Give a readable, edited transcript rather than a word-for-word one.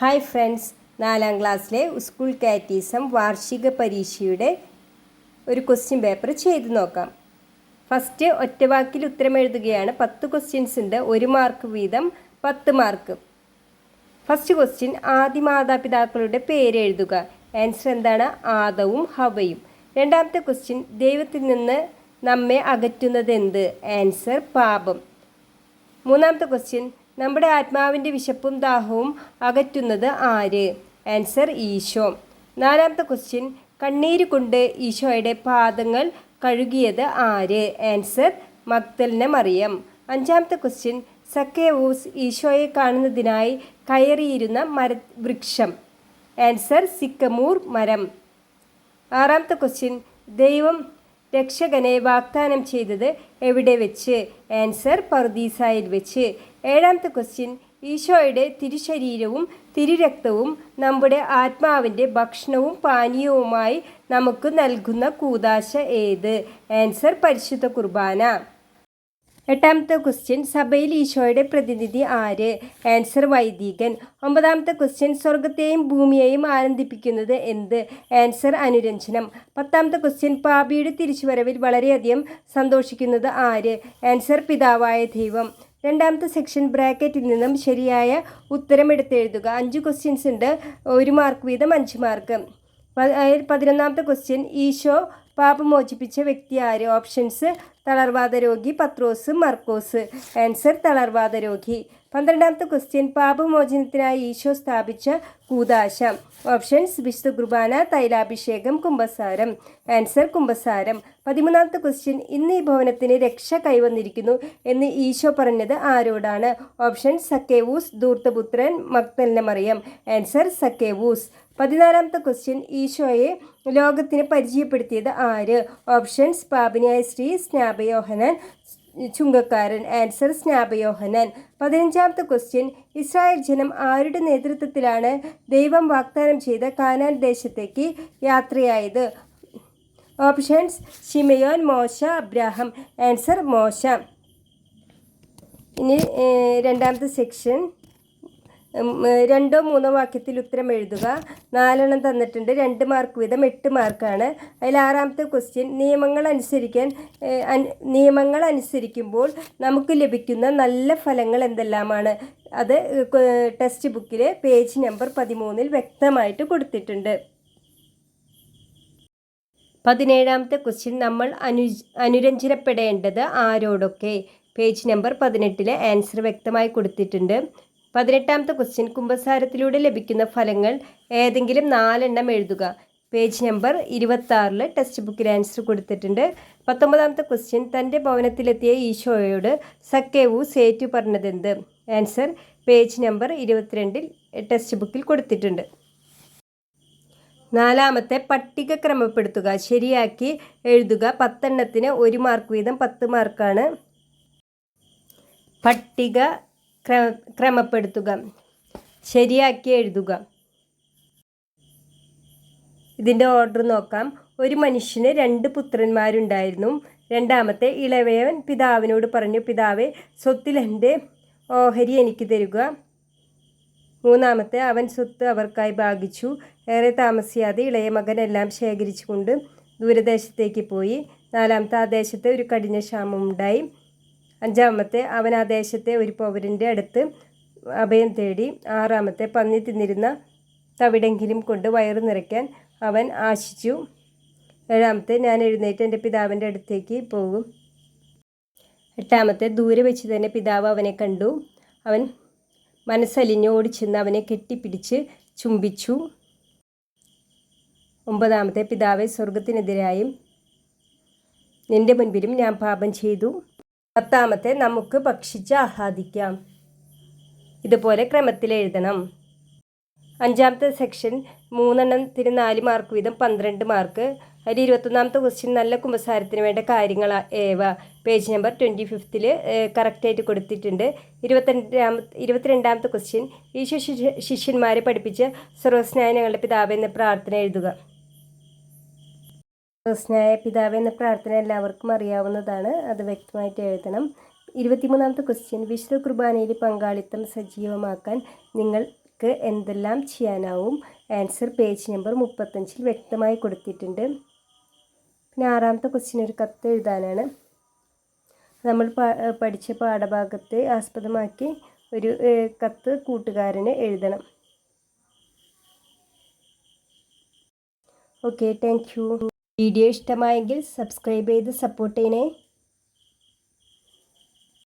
Hi friends, 4ാം ക്ലാസ്സിലെ school catechism വാർഷിക പരീക്ഷയുടെ ഒരു ക്വസ്റ്റ്യൻ പേപ്പർ ചെയ്ത് നോക്കാം. ഫസ്റ്റ് ഒറ്റവാക്കിൽ ഉത്തരം എഴുതുകയാണ്. 10 ക്വസ്റ്റ്യൻസ് ഉണ്ട്, 1 മാർക്ക് വീതം 10 മാർക്ക്. ഫസ്റ്റ് ക്വസ്റ്റ്യൻ, ആദി മാതാപിതാക്കളുടെ പേര് എഴുതുക. ആൻസർ എന്താണ്? ആദവും ഹവയും. രണ്ടാമത്തെ ക്വസ്റ്റ്യൻ, ദൈവത്തിൽ നിന്ന് നമ്മെ അകറ്റുന്നത് എന്ത്? ആൻസർ പാപം. മൂന്നാമത്തെ ക്വസ്റ്റ്യൻ, നമ്മുടെ ആത്മാവിൻ്റെ വിശപ്പും ദാഹവും അകറ്റുന്നത് ആര്? ആൻസർ ഈശോ. നാലാമത്തെ ക്വസ്റ്റ്യൻ, കണ്ണീര് കൊണ്ട് ഈശോയുടെ പാദങ്ങൾ കഴുകിയത് ആര്? ആൻസർ മഗ്ദലന മറിയം. അഞ്ചാമത്തെ ക്വസ്റ്റ്യൻ, സക്കേവൂസ് ഈശോയെ കാണുന്നതിനായി കയറിയിരുന്ന വൃക്ഷം. ആൻസർ സിക്കമൂർ മരം. ആറാമത്തെ ക്വസ്റ്റ്യൻ, ദൈവം രക്ഷകനെ വാഗ്ദാനം ചെയ്തത് എവിടെ വെച്ച്? ആൻസർ പറുദീസായിൽ വെച്ച്. ഏഴാമത്തെ ക്വസ്റ്റ്യൻ, ഈശോയുടെ തിരുശരീരവും തിരുരക്തവും നമ്മുടെ ആത്മാവിൻ്റെ ഭക്ഷണവും പാനീയവുമായി നമുക്ക് നൽകുന്ന കൂദാശ ഏത്? ആൻസർ പരിശുദ്ധ കുർബാന. എട്ടാമത്തെ ക്വസ്റ്റ്യൻ, സഭയിൽ ഈശോയുടെ പ്രതിനിധി ആര്? ആൻസർ വൈദികൻ. ഒമ്പതാമത്തെ ക്വസ്റ്റ്യൻ, സ്വർഗത്തെയും ഭൂമിയെയും ആനന്ദിപ്പിക്കുന്നത് എന്ത്? ആൻസർ അനുരഞ്ജനം. പത്താമത്തെ ക്വസ്റ്റ്യൻ, പാപിയുടെ തിരിച്ചുവരവിൽ വളരെയധികം സന്തോഷിക്കുന്നത് ആര്? ആൻസർ പിതാവായ ദൈവം. രണ്ടാമത്തെ സെക്ഷൻ, ബ്രാക്കറ്റിൽ നിന്നും ശരിയായ ഉത്തരം എടുത്തെഴുതുക. 5 ക്വസ്റ്റ്യൻസ് ഉണ്ട്, 1 മാർക്ക് വീതം 5 മാർക്ക്. 11ാമത്തെ ക്വസ്റ്റ്യൻ, ഈശോ പാപം മോചിപ്പിച്ച വ്യക്തി ആര്? ഓപ്ഷൻസ്: തളർവാദ രോഗി, പത്രോസ്, മർക്കോസ്. ആൻസർ തളർവാദ രോഗി. 12ാമത്തെ ക്വസ്റ്റ്യൻ, പാപമോചനത്തിനായി ഈശോ സ്ഥാപിച്ച കൂദാശ. ഓപ്ഷൻസ്: വിശുദ്ധ കുർബാന, തൈലാഭിഷേകം, കുമ്പസാരം. ആൻസർ കുമ്പസാരം. 13ാമത്തെ ക്വസ്റ്റ്യൻ, ഇന്ന് ഈ ഭവനത്തിന് രക്ഷ കൈവന്നിരിക്കുന്നു എന്ന് ഈശോ പറഞ്ഞത് ആരോടാണ്? ഓപ്ഷൻസ്: സക്കേവൂസ്, ധൂർത്തപുത്രൻ, മഗ്ദലന മറിയം. ആൻസർ സക്കേവൂസ്. 14ാമത്തെ ക്വസ്റ്റ്യൻ, ഈശോയെ ലോകത്തിന് പരിചയപ്പെടുത്തിയത് ആര്? ഓപ്ഷൻസ്: പാപിനിയായ സ്ത്രീ, സ്നാപയോഹന്നാൻ, ചുങ്കക്കാരൻ. ആൻസർ സ്നാപയോഹന്നാൻ. 15ാമത്തെ ക്വസ്റ്റ്യൻ, ഇസ്രായേൽ ജനം ആരുടെ നേതൃത്വത്തിലാണ് ദൈവം വാഗ്ദാനം ചെയ്ത കാനാൻ ദേശത്തേക്ക് യാത്രയായത്? ഓപ്ഷൻസ്: ശിമയോൻ, മോശ, അബ്രാഹാം. ആൻസർ മോശ. ഇനി രണ്ടാമത്തെ സെക്ഷൻ, 2ഓ 3ഓ വാക്യത്തിൽ ഉത്തരം എഴുതുക. 4 തന്നിട്ടുണ്ട്, 2 മാർക്ക് വീതം 8 മാർക്കാണ്. അതിൽ 6ാമത്തെ ക്വസ്റ്റ്യൻ, നിയമങ്ങൾ അനുസരിക്കുമ്പോൾ നമുക്ക് ലഭിക്കുന്ന നല്ല ഫലങ്ങൾ എന്തെല്ലാമാണ്? അത് ടെക്സ്റ്റ് ബുക്കിൽ പേജ് നമ്പർ 13 വ്യക്തമായിട്ട് കൊടുത്തിട്ടുണ്ട്. 17ാമത്തെ ക്വസ്റ്റ്യൻ, നമ്മൾ അനുരഞ്ജനപ്പെടേണ്ടത് ആരോടൊക്കെ? പേജ് നമ്പർ 18 ആൻസർ വ്യക്തമായി കൊടുത്തിട്ടുണ്ട്. 18ാമത്തെ ക്വസ്റ്റ്യൻ, കുമ്പസാരത്തിലൂടെ ലഭിക്കുന്ന ഫലങ്ങൾ ഏതെങ്കിലും 4 എഴുതുക. പേജ് നമ്പർ 26 ടെക്സ്റ്റ് ബുക്കിൽ ആൻസർ കൊടുത്തിട്ടുണ്ട്. 19ാമത്തെ ക്വസ്റ്റ്യൻ, തൻ്റെ ഭവനത്തിലെത്തിയ ഈശോയോട് സക്കേവൂസ് ഏറ്റു പറഞ്ഞതെന്ത്? ആൻസർ പേജ് നമ്പർ 22 ടെക്സ്റ്റ് ബുക്കിൽ കൊടുത്തിട്ടുണ്ട്. 4ാമത്തെ, പട്ടിക ക്രമപ്പെടുത്തുക. ശരിയാക്കി എഴുതുക. 10 1 മാർക്ക് വീതം 10 മാർക്കാണ്. പട്ടിക ക്രമപ്പെടുത്തുക, ശരിയാക്കി എഴുതുക. ഇതിൻ്റെ ഓർഡർ നോക്കാം. ഒരു മനുഷ്യന് 2 പുത്രന്മാരുണ്ടായിരുന്നു. രണ്ടാമത്തെ ഇളയവൻ പിതാവിനോട് പറഞ്ഞു, പിതാവേ, സ്വത്തിൽ എൻ്റെ ഓഹരി എനിക്ക് തരിക. മൂന്നാമത്തെ, അവൻ സ്വത്ത് അവർക്കായി ഭാഗിച്ചു. ഏറെ താമസിയാതെ ഇളയ മകൻ എല്ലാം ശേഖരിച്ചുകൊണ്ട് ദൂരദേശത്തേക്ക് പോയി. 4ാമത്തെ, ആ ദേശത്ത് ഒരു കഠിന ക്ഷാമമുണ്ടായി. 5ാമത്തെ, അവൻ ആ ദേശത്തെ ഒരു പൗരൻ്റെ അടുത്ത് അഭയം തേടി. 6ാമത്തെ, പന്നി തിന്നിരുന്ന തവിടെങ്കിലും കൊണ്ട് വയറ് നിറയ്ക്കാൻ അവൻ ആശിച്ചു. 7ാമത്തെ, ഞാൻ എഴുന്നേറ്റ് എൻ്റെ പിതാവിൻ്റെ അടുത്തേക്ക് പോകും. 8ാമത്തെ, ദൂരെ വെച്ച് തന്നെ പിതാവ് അവനെ കണ്ടു. അവൻ മനസ്സലിഞ്ഞ് ഓടിച്ചെന്ന് അവനെ കെട്ടിപ്പിടിച്ച് ചുംബിച്ചു. 9ാമത്തെ, പിതാവെ, സ്വർഗത്തിനെതിരായും നിൻ്റെ മുൻപിലും ഞാൻ പാപം ചെയ്തു. 10ാമത്തെ, നമുക്ക് ഭക്ഷിച്ച് ആഹ്ലാദിക്കാം. ഇതുപോലെ ക്രമത്തിൽ എഴുതണം. 5ാമത്തെ സെക്ഷൻ, 3 4 മാർക്ക് വീതം 12 മാർക്ക്. അതിൽ 21ാമത്തെ ക്വസ്റ്റ്യൻ, നല്ല കുമ്പസാരത്തിന് വേണ്ട കാര്യങ്ങൾ ഏവ? പേജ് നമ്പർ 25 കറക്റ്റായിട്ട് കൊടുത്തിട്ടുണ്ട്. 22ാമത്തെ ക്വസ്റ്റ്യൻ, ഈശോ ശിഷ്യന്മാരെ പഠിപ്പിച്ച സർവ്വസ്നായ ഞങ്ങളുടെ പിതാവ് എന്ന പ്രാർത്ഥന എഴുതുക. സർവ്വസ്നായ പിതാവ് എന്ന പ്രാർത്ഥന എല്ലാവർക്കും അറിയാവുന്നതാണ്, അത് വ്യക്തമായിട്ട് എഴുതണം. 23ാമത്തെ ക്വസ്റ്റ്യൻ, വിശുദ്ധ കുർബാനയിൽ പങ്കാളിത്തം സജീവമാക്കാൻ നിങ്ങൾ നിങ്ങൾക്ക് എന്തെല്ലാം ചെയ്യാനാവും? ആൻസർ പേജ് നമ്പർ 35 വ്യക്തമായി കൊടുത്തിട്ടുണ്ട്. പിന്നെ 6ാമത്തെ ക്വസ്റ്റ്യൻ ഒരു കത്ത് എഴുതാനാണ്. നമ്മൾ പഠിച്ച പാഠഭാഗത്തെ ആസ്പദമാക്കി ഒരു കത്ത് കൂട്ടുകാരന് എഴുതണം. Okay, thank you. വീഡിയോ ഇഷ്ടമായെങ്കിൽ സബ്സ്ക്രൈബ് ചെയ്ത് സപ്പോർട്ട് ചെയ്യണേ.